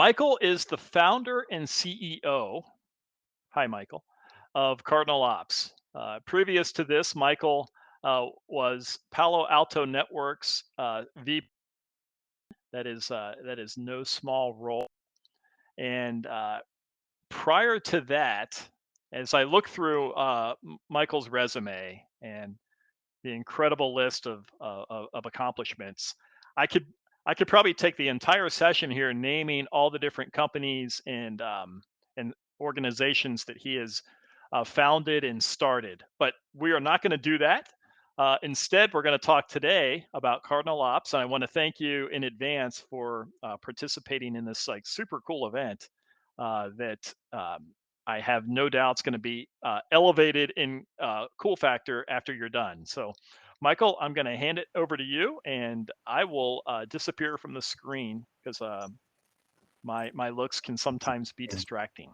Michael is the founder and CEO. Hi, Michael, of CardinalOps. Previous to this, Michael was Palo Alto Networks VP. That is no small role. And prior to that, as I look through Michael's resume and the incredible list of accomplishments, I could I could probably take the entire session here naming all the different companies and organizations that he has founded and started. But we are not going to do that. Instead, we're going to talk today about CardinalOps, and I want to thank you in advance for participating in this like super cool event that I have no doubt is going to be elevated in cool factor after you're done. So, Michael, I'm going to hand it over to you, and I will disappear from the screen because my looks can sometimes be distracting.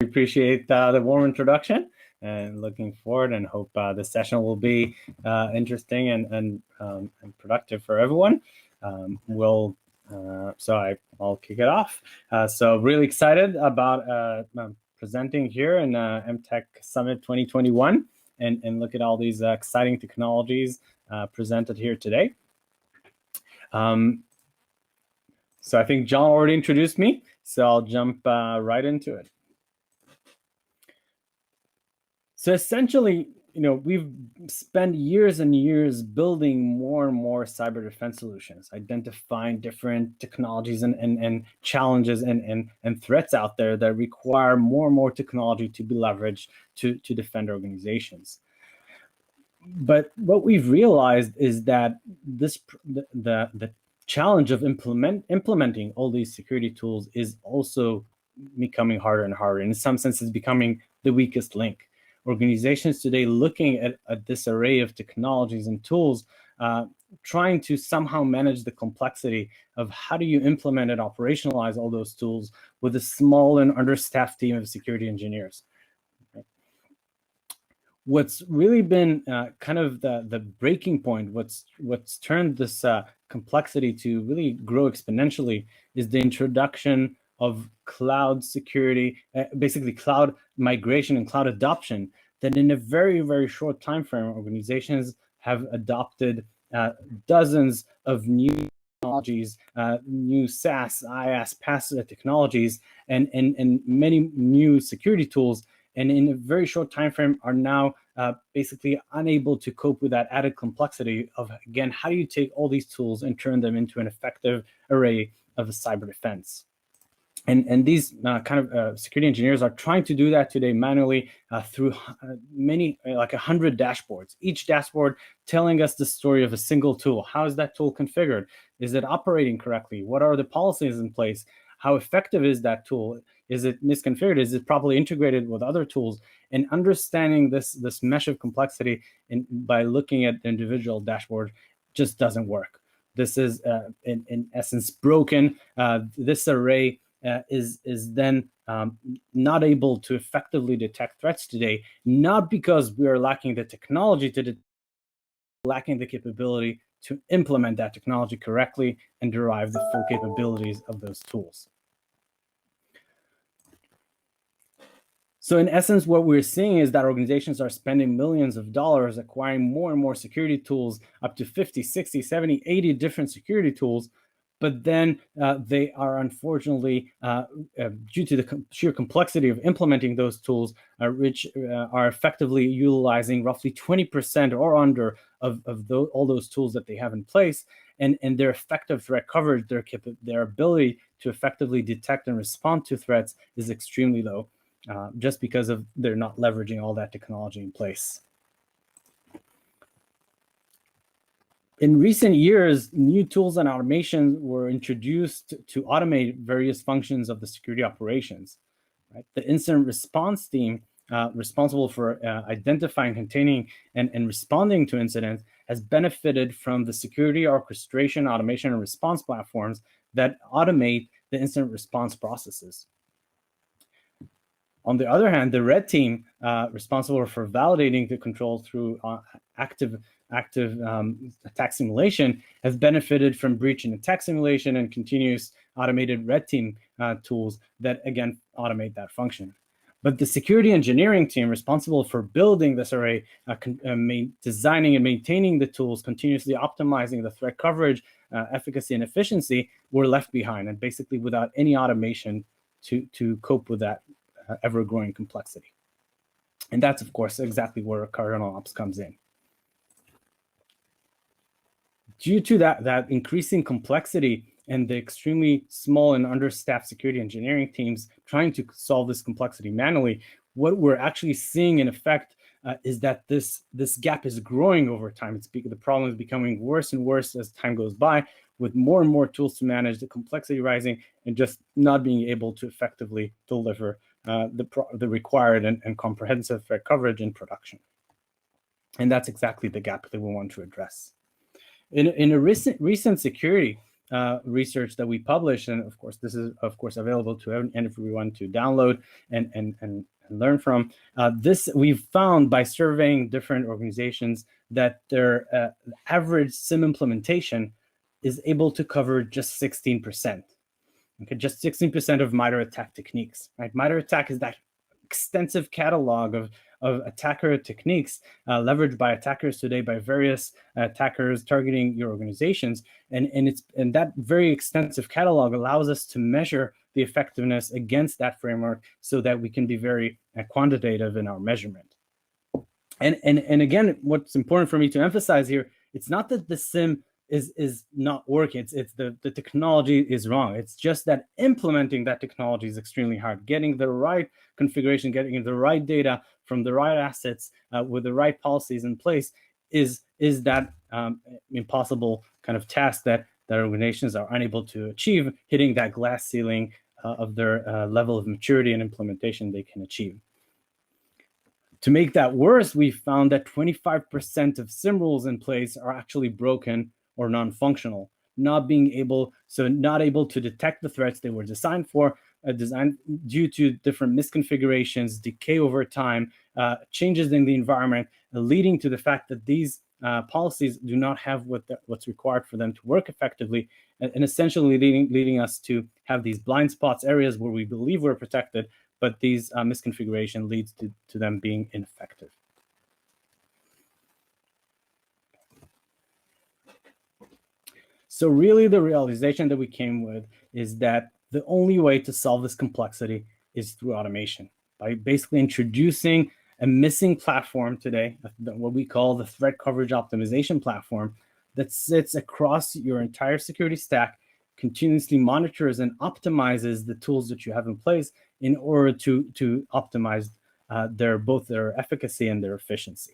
Appreciate the warm introduction and looking forward, and hope the session will be interesting and productive for everyone. I'll kick it off. So really excited about presenting here in MTEK Summit 2021 and look at all these exciting technologies presented here today. So I think John already introduced me, so I'll jump right into it. So essentially, we've spent years and years building more and more cyber defense solutions, identifying different technologies and challenges and threats out there that require more and more technology to be leveraged to defend organizations. But what we've realized is that the challenge of implementing all these security tools is also becoming harder and harder. In some sense, it's becoming the weakest link. Organizations today looking at this array of technologies and tools, trying to somehow manage the complexity of how do you implement and operationalize all those tools with a small and understaffed team of security engineers. What's really been kind of the breaking point, what's turned this complexity to really grow exponentially is the introduction of cloud security, basically cloud migration and cloud adoption, that in a very, very short time frame, organizations have adopted dozens of new technologies, new SaaS, IaaS, PaaS technologies, and many new security tools, and in a very short time frame are now basically unable to cope with that added complexity of, again, how do you take all these tools and turn them into an effective array of cyber defense? And these kind of security engineers are trying to do that today manually through many, like 100 dashboards. Each dashboard telling us the story of a single tool. How is that tool configured? Is it operating correctly? What are the policies in place? How effective is that tool? Is it misconfigured? Is it properly integrated with other tools? And understanding this mesh of complexity by looking at the individual dashboard just doesn't work. This is, in essence, broken. This array is then not able to effectively detect threats today, not because we are lacking the technology lacking the capability to implement that technology correctly and derive the full capabilities of those tools. So in essence, what we're seeing is that organizations are spending millions of dollars acquiring more and more security tools, up to 50, 60, 70, 80 different security tools. But then they are unfortunately, due to the sheer complexity of implementing those tools, which are effectively utilizing roughly 20% or under of all those tools that they have in place, and their effective threat coverage, their ability to effectively detect and respond to threats is extremely low, just because of they're not leveraging all that technology in place. In recent years, new tools and automation were introduced to automate various functions of the security operations. Right? The incident response team, responsible for identifying, containing, and responding to incidents, has benefited from the security orchestration, automation, and response platforms that automate the incident response processes. On the other hand, the red team, responsible for validating the control through active active attack simulation have benefited from breach and attack simulation and continuous automated red team tools that, again, automate that function. But the security engineering team responsible for building this array, designing and maintaining the tools, continuously optimizing the threat coverage, efficacy, and efficiency, were left behind, and basically without any automation to cope with that ever-growing complexity. And that's, of course, exactly where CardinalOps comes in. Due to that increasing complexity and the extremely small and understaffed security engineering teams trying to solve this complexity manually, what we're actually seeing in effect is that this gap is growing over time. The problem is becoming worse and worse as time goes by, with more and more tools to manage the complexity rising and just not being able to effectively deliver the required and comprehensive threat coverage in production. And that's exactly the gap that we want to address. In a recent security research that we published, and of course this is available to everyone to download and learn from, this we've found by surveying different organizations that their average SIM implementation is able to cover just 16%. Okay, just 16% of MITRE ATT&CK techniques. Right, MITRE ATT&CK is that extensive catalog of attacker techniques leveraged by attackers today, by various attackers targeting your organizations, and that very extensive catalog allows us to measure the effectiveness against that framework, so that we can be very quantitative in our measurement. And again, what's important for me to emphasize here, it's not that the SIM is not working. It's the technology is wrong. It's just that implementing that technology is extremely hard. Getting the right configuration, getting the right data from the right assets with the right policies in place is that impossible kind of task that organizations are unable to achieve, hitting that glass ceiling of their level of maturity and implementation they can achieve. To make that worse, we found that 25% of SIM rules in place are actually broken or non-functional, not able to detect the threats they were designed for, designed due to different misconfigurations, decay over time, changes in the environment, leading to the fact that these policies do not have what's required for them to work effectively, and essentially leading us to have these blind spots, areas where we believe we're protected, but these misconfiguration leads to them being ineffective. So really the realization that we came with is that the only way to solve this complexity is through automation, by basically introducing a missing platform today, what we call the threat coverage optimization platform, that sits across your entire security stack, continuously monitors and optimizes the tools that you have in place in order to optimize both their efficacy and their efficiency.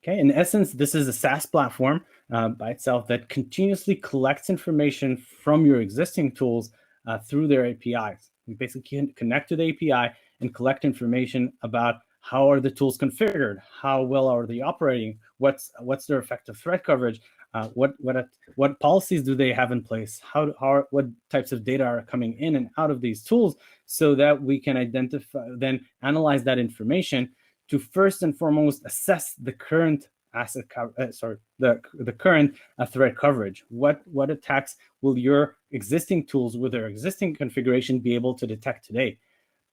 Okay, in essence, this is a SaaS platform by itself that continuously collects information from your existing tools through their APIs. We basically can connect to the API and collect information about how are the tools configured, how well are they operating, what's their effective threat coverage, what policies do they have in place, what types of data are coming in and out of these tools, so that we can then analyze that information to first and foremost assess the current the current threat coverage. What attacks will your existing tools with their existing configuration be able to detect today?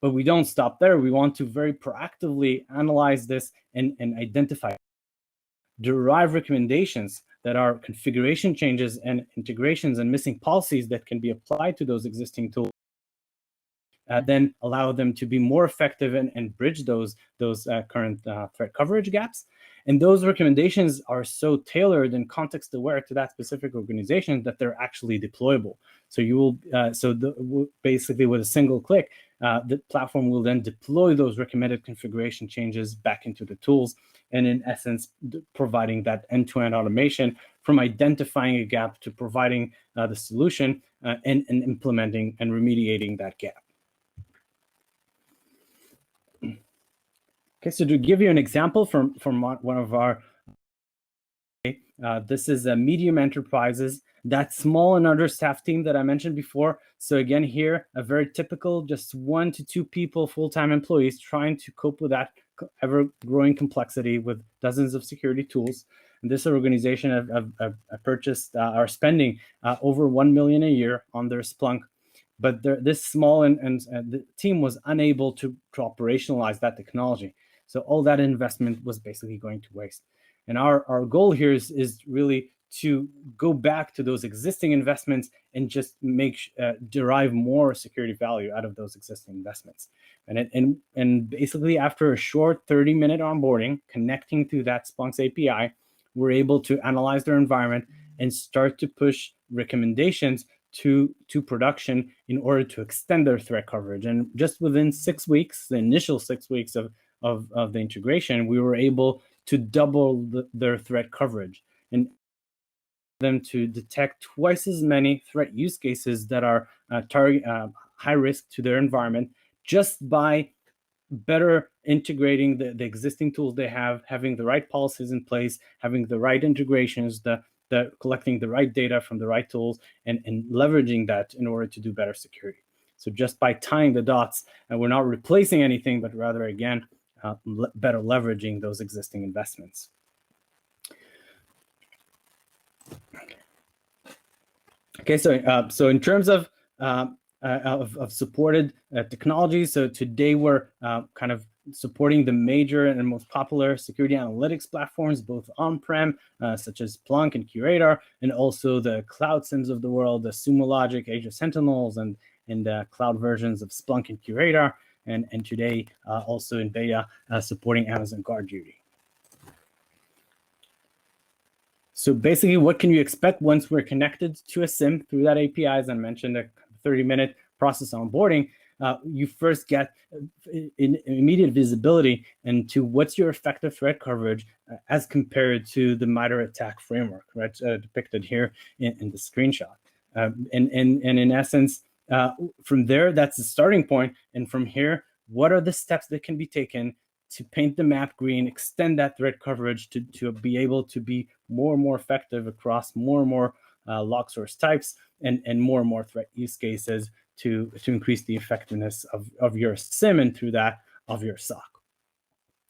But we don't stop there. We want to very proactively analyze this and identify, derive recommendations that are configuration changes and integrations and missing policies that can be applied to those existing tools. Then allow them to be more effective and bridge those current threat coverage gaps. And those recommendations are so tailored and context aware to that specific organization that they're actually deployable. So you will basically with a single click, the platform will then deploy those recommended configuration changes back into the tools, and in essence providing that end-to-end automation from identifying a gap to providing the solution and implementing and remediating that gap. Okay, so to give you an example from one of our, this is a medium enterprises, that small and understaffed team that I mentioned before. So again, here, a very typical, just 1 to 2 people, full-time employees trying to cope with that ever-growing complexity with dozens of security tools. And this organization have purchased are spending over $1 million a year on their Splunk. But this small and the team was unable to operationalize that technology. So all that investment was basically going to waste. And our goal here is really to go back to those existing investments and just derive more security value out of those existing investments. And basically after a short 30-minute onboarding, connecting to that Splunk's API, we're able to analyze their environment and start to push recommendations to production in order to extend their threat coverage. And just within 6 weeks, the initial 6 weeks of the integration, we were able to double their threat coverage and them to detect twice as many threat use cases that are high risk to their environment, just by better integrating the existing tools they have, having the right policies in place, having the right integrations, collecting the right data from the right tools, and leveraging that in order to do better security. So just by tying the dots, and we're not replacing anything, but rather, again, better leveraging those existing investments. Okay, so in terms of supported technologies, so today we're kind of supporting the major and most popular security analytics platforms, both on-prem, such as Splunk and QRadar, and also the cloud SIEMs of the world, the Sumo Logic, Azure Sentinels, and cloud versions of Splunk and QRadar, and today also in beta supporting Amazon GuardDuty. So basically, what can you expect once we're connected to a SIEM through that API? As I mentioned, a 30-minute process onboarding. You first get immediate visibility into what's your effective threat coverage as compared to the MITRE ATT&CK framework, right? Depicted here in the screenshot. And in essence, from there, that's the starting point. And from here, what are the steps that can be taken to paint the map green, extend that threat coverage to be able to be more and more effective across more and more log source types and more and more threat use cases to increase the effectiveness of your SIEM, and through that of your SOC.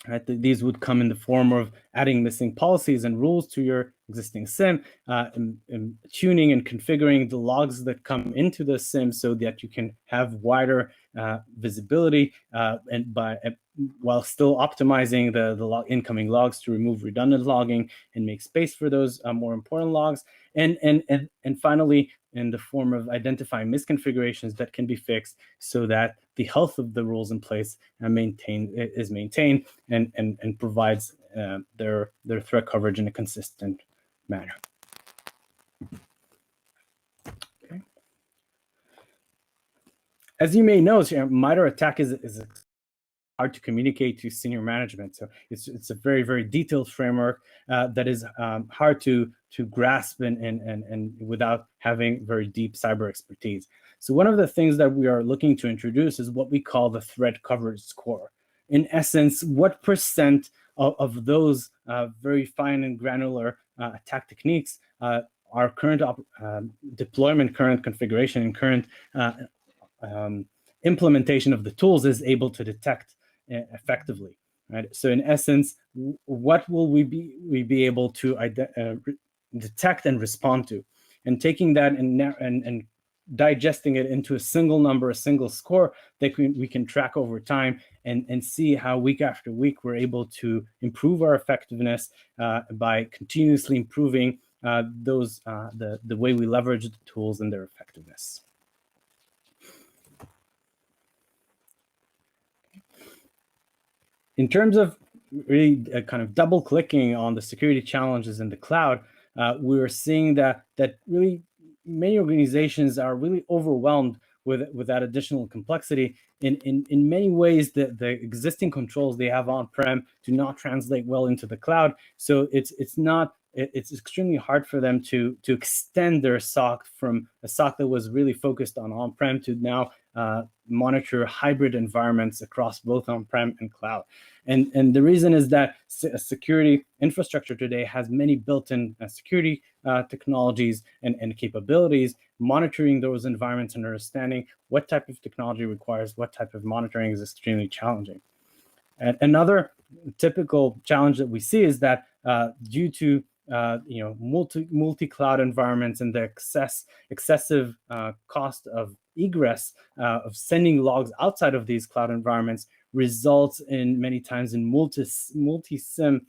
Right? These would come in the form of adding missing policies and rules to your existing SIEM, and tuning and configuring the logs that come into the SIEM so that you can have wider visibility, while still optimizing the incoming logs to remove redundant logging and make space for those more important logs. And finally, in the form of identifying misconfigurations that can be fixed so that the health of the rules in place is maintained and provides their threat coverage in a consistent manner. Okay. As you may know, MITRE ATT&CK is hard to communicate to senior management. So it's a very, very detailed framework that is hard to grasp and without having very deep cyber expertise. So one of the things that we are looking to introduce is what we call the threat coverage score. In essence, what percent of those very fine and granular attack techniques our current deployment, current configuration, and current implementation of the tools is able to detect effectively, right? So in essence, what will we be able to detect and respond to? And taking that and digesting it into a single number, a single score that we can track over time and see how week after week we're able to improve our effectiveness by continuously improving the way we leverage the tools and their effectiveness. In terms of really kind of double clicking on the security challenges in the cloud, we're seeing that really many organizations are really overwhelmed with that additional complexity. In many ways, the existing controls they have on-prem do not translate well into the cloud. So it's extremely hard for them to extend their SOC from a SOC that was really focused on-prem to now monitor hybrid environments across both on-prem and cloud. And the reason is that security infrastructure today has many built-in security technologies and capabilities. Monitoring those environments and understanding what type of technology requires what type of monitoring is extremely challenging. And another typical challenge that we see is that due to multi-cloud environments and the excessive cost of egress of sending logs outside of these cloud environments results in many times in multi-SIM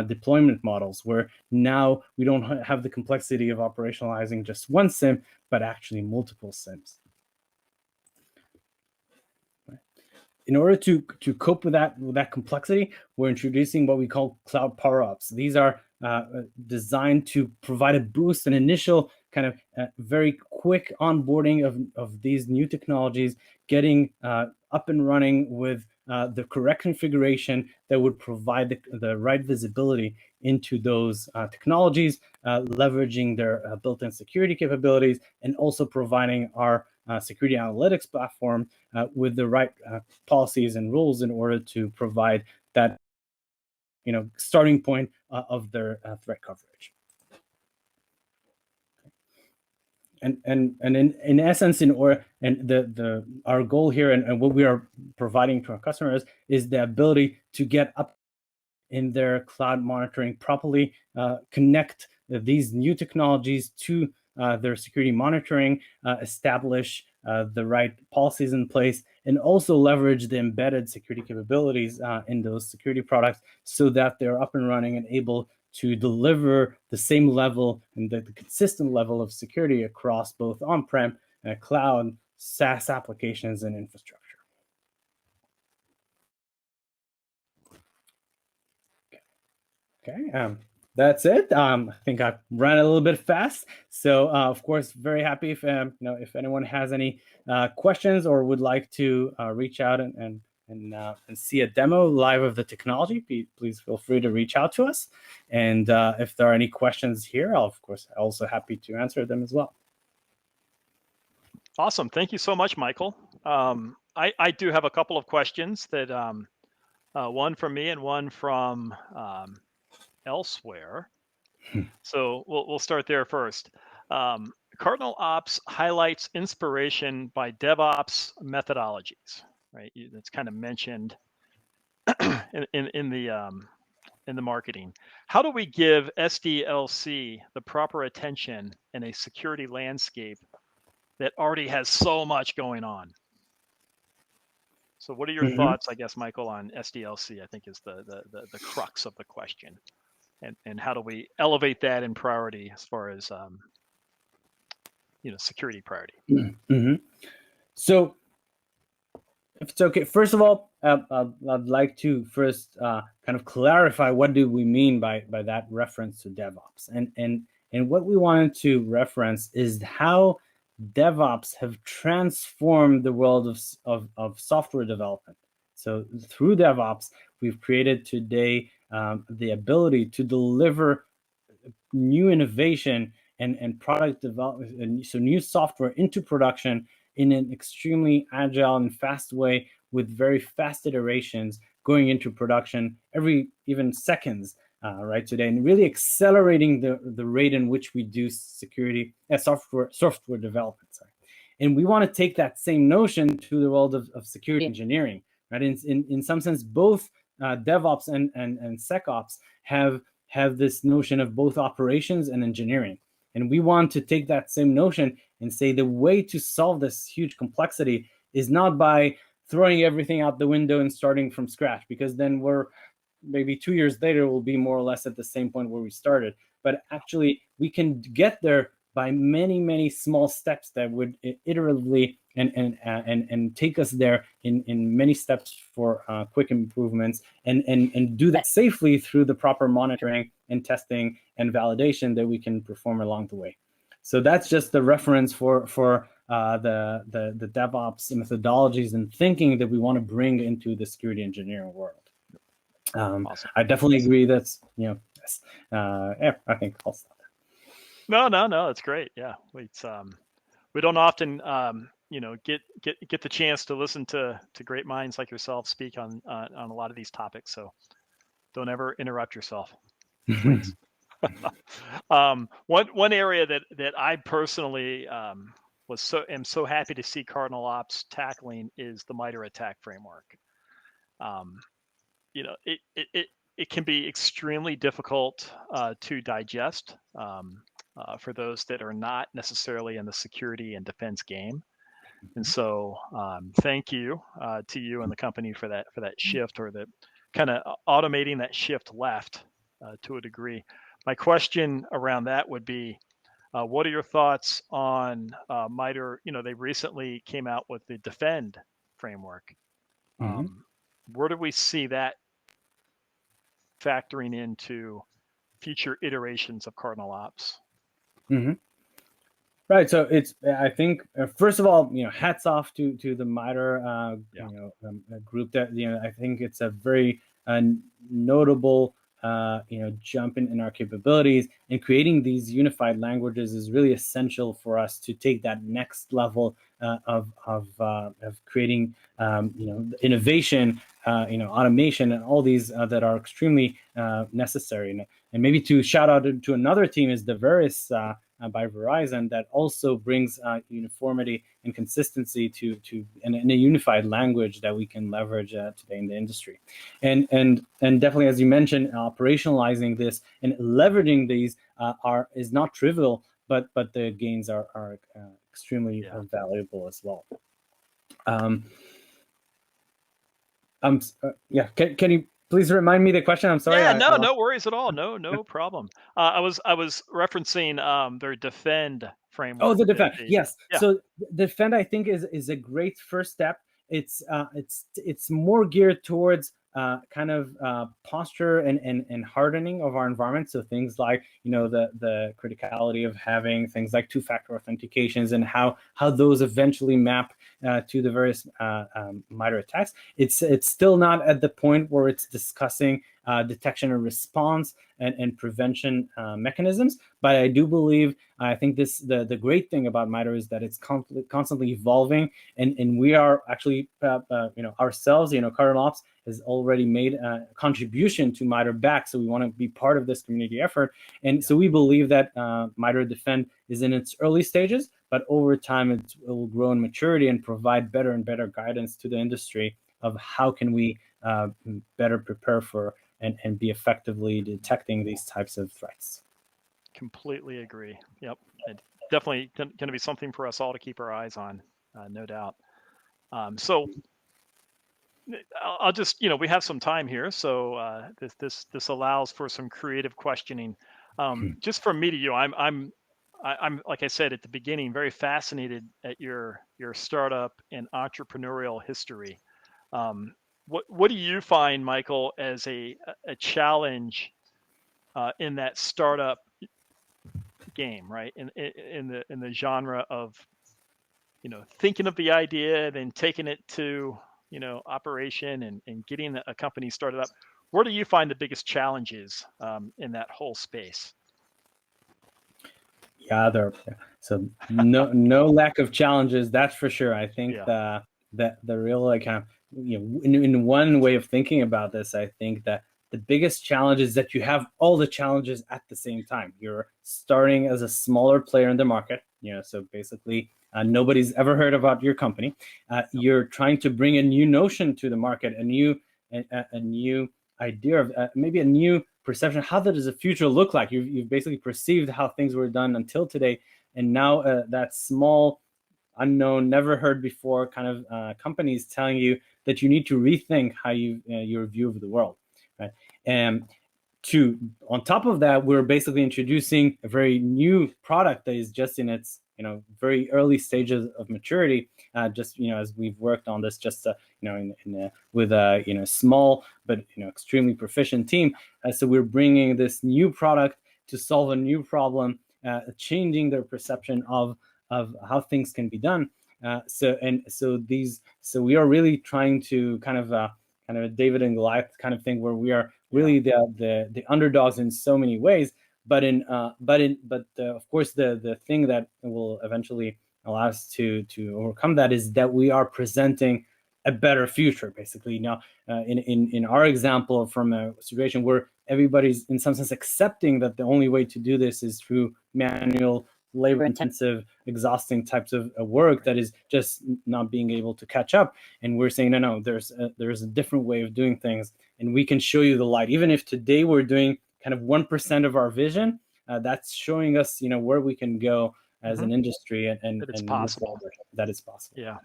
deployment models, where now we don't have the complexity of operationalizing just one SIM, but actually multiple SIMs. In order to cope with that complexity, we're introducing what we call cloud power-ups. These are designed to provide a boost, an initial kind of very quick onboarding of these new technologies, getting up and running with the correct configuration that would provide the right visibility into those technologies, leveraging their built-in security capabilities, and also providing our security analytics platform with the right policies and rules in order to provide that starting point of their threat coverage. And in essence, our goal here and what we are providing to our customers is the ability to get up in their cloud monitoring properly, connect these new technologies to their security monitoring, establish the right policies in place, and also leverage the embedded security capabilities in those security products so that they're up and running and able to deliver the same level and the consistent level of security across both on-prem, cloud, SaaS applications, and infrastructure. Okay, that's it. I think I ran a little bit fast, so of course, very happy if if anyone has any questions or would like to reach out and see a demo live of the technology. Please feel free to reach out to us. And if there are any questions here, I'll of course also happy to answer them as well. Awesome, thank you so much, Michael. I do have a couple of questions that one from me and one from elsewhere. So we'll start there first. CardinalOps highlights inspiration by DevOps methodologies, right? That's kind of mentioned in the marketing. How do we give SDLC the proper attention in a security landscape that already has so much going on? So what are your thoughts, I guess, Michael, on SDLC? I think is the crux of the question. And how do we elevate that in priority as far as security priority? So if it's okay, first of all, I'd like to first kind of clarify what do we mean by that reference to DevOps, and what we wanted to reference is how DevOps have transformed the world of software development. So through DevOps, we've created today the ability to deliver new innovation and product development, so new software into production in an extremely agile and fast way with very fast iterations going into production every even seconds right today, and really accelerating the rate in which we do security software development. Sorry. And we want to take that same notion to the world of security engineering, right? In some sense, both DevOps and SecOps have this notion of both operations and engineering. And we want to take that same notion and say the way to solve this huge complexity is not by throwing everything out the window and starting from scratch, because then we're maybe 2 years later, we'll be more or less at the same point where we started. But actually, we can get there by many, many small steps that would iteratively and take us there in many steps for quick improvements, and do that safely through the proper monitoring and testing and validation that we can perform along the way. So that's just the reference for the DevOps methodologies and thinking that we want to bring into the security engineering world. Awesome. I definitely agree. That's yeah, I think I'll stop there. No, that's great. Yeah, we don't often get the chance to listen to great minds like yourself speak on a lot of these topics. So don't ever interrupt yourself. One area that I personally am so happy to see CardinalOps tackling is the MITRE ATT&CK framework. it can be extremely difficult to digest for those that are not necessarily in the security and defense game. And so, thank you to you and the company for that shift, or the kind of automating that shift left to a degree. My question around that would be, what are your thoughts on MITRE? They recently came out with the Defend framework. Where do we see that factoring into future iterations of CardinalOps? Right. So I think, first of all, hats off to the MITRE group. That I think it's a very notable jump in our capabilities, and creating these unified languages is really essential for us to take that next level of creating innovation, automation, and all these that are extremely necessary. And maybe to shout out to another team is Devops by Verizon, that also brings uniformity and consistency to in a unified language that we can leverage today in the industry. And definitely, as you mentioned, operationalizing this and leveraging these is not trivial, but the gains are extremely valuable as well. Can you please remind me the question? I'm sorry. Yeah, no worries at all. No problem. I was referencing their Defend framework. Oh, the Defend. Yes. Yeah. So Defend, I think, is a great first step. It's more geared towards kind of posture and hardening of our environment. So things like the criticality of having things like two-factor authentications, and how those eventually map to the various MITRE attacks. It's still not at the point where it's discussing detection and response and prevention mechanisms, but I do believe, I think the great thing about MITRE is that it's constantly evolving, and we are actually ourselves, CardinalOps has already made a contribution to MITRE back, so we want to be part of this community effort. And so we believe that MITRE Defend is in its early stages, but over time it will grow in maturity and provide better and better guidance to the industry of how can we better prepare for and be effectively detecting these types of threats. Completely agree. Yep. It's definitely going to be something for us all to keep our eyes on, no doubt. So I'll just, we have some time here, so this allows for some creative questioning. Just from me to you, I'm like I said at the beginning, very fascinated at your startup and entrepreneurial history. What do you find, Michael, as a challenge in that startup game, right? In the genre of thinking of the idea, then taking it to operation and getting a company started up. Where do you find the biggest challenges in that whole space? Yeah, so no lack of challenges, that's for sure. I think the real in one way of thinking about this, I think that the biggest challenge is that you have all the challenges at the same time. You're starting as a smaller player in the market, so basically nobody's ever heard about your company. You're trying to bring a new notion to the market, a new idea of maybe a new perception. How does the future look like? You've basically perceived how things were done until today, and now that small, unknown, never heard before kind of companies telling you that you need to rethink how your view of the world, right? And on top of that, we're basically introducing a very new product that is just in its very early stages of maturity. Just as we've worked on this, just with a small but extremely proficient team. So we're bringing this new product to solve a new problem, changing their perception of how things can be done. So we are really trying to kind of a David and Goliath kind of thing, where we are really the underdogs in so many ways. But of course, the thing that will eventually allow us to overcome that is that we are presenting a better future, basically. Now, in our example, from a situation where everybody's in some sense accepting that the only way to do this is through manual labor-intensive, exhausting types of work that is just not being able to catch up. And we're saying, no, there's a different way of doing things, and we can show you the light. Even if today we're doing kind of 1% of our vision, that's showing us, where we can go as an industry, and that it's possible. That it's possible. Yeah.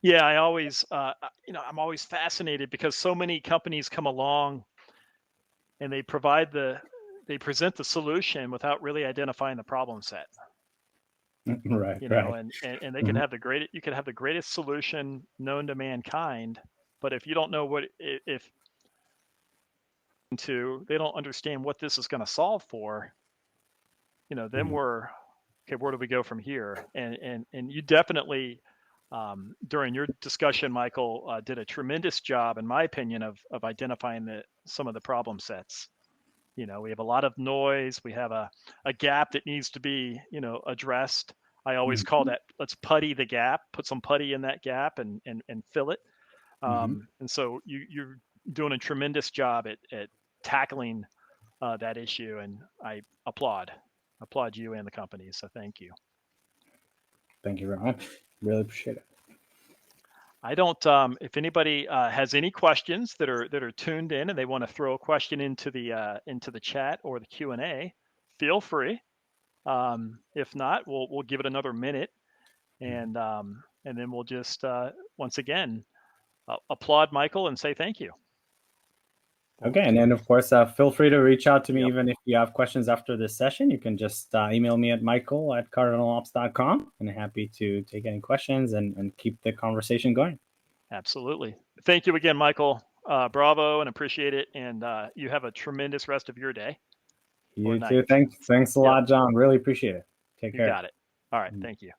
Yeah, I always, I'm always fascinated because so many companies come along and they present the solution without really identifying the problem set. Right. And they could have you could have the greatest solution known to mankind, but if you don't know they don't understand what this is going to solve for, then we're okay. Where do we go from here? And you definitely, during your discussion, Michael, did a tremendous job, in my opinion, of identifying some of the problem sets. We have a lot of noise. We have a gap that needs to be, addressed. I always call that, let's putty the gap, put some putty in that gap and fill it. And so you're doing a tremendous job at tackling that issue, and I applaud you and the company. So thank you. Thank you very much. Really appreciate it. I don't. If anybody has any questions that are tuned in and they want to throw a question into the chat or the Q&A, feel free. If not, we'll give it another minute, and then we'll just once again applaud Michael and say thank you. Okay, and then of course, feel free to reach out to me. Even if you have questions after this session, you can just email me at michael@cardinalops.com, and happy to take any questions and keep the conversation going. Absolutely. Thank you again, Michael. Bravo, and appreciate it. And you have a tremendous rest of your day. You too. Thanks a lot, John. Really appreciate it. Take care. You got it. All right. Thank you.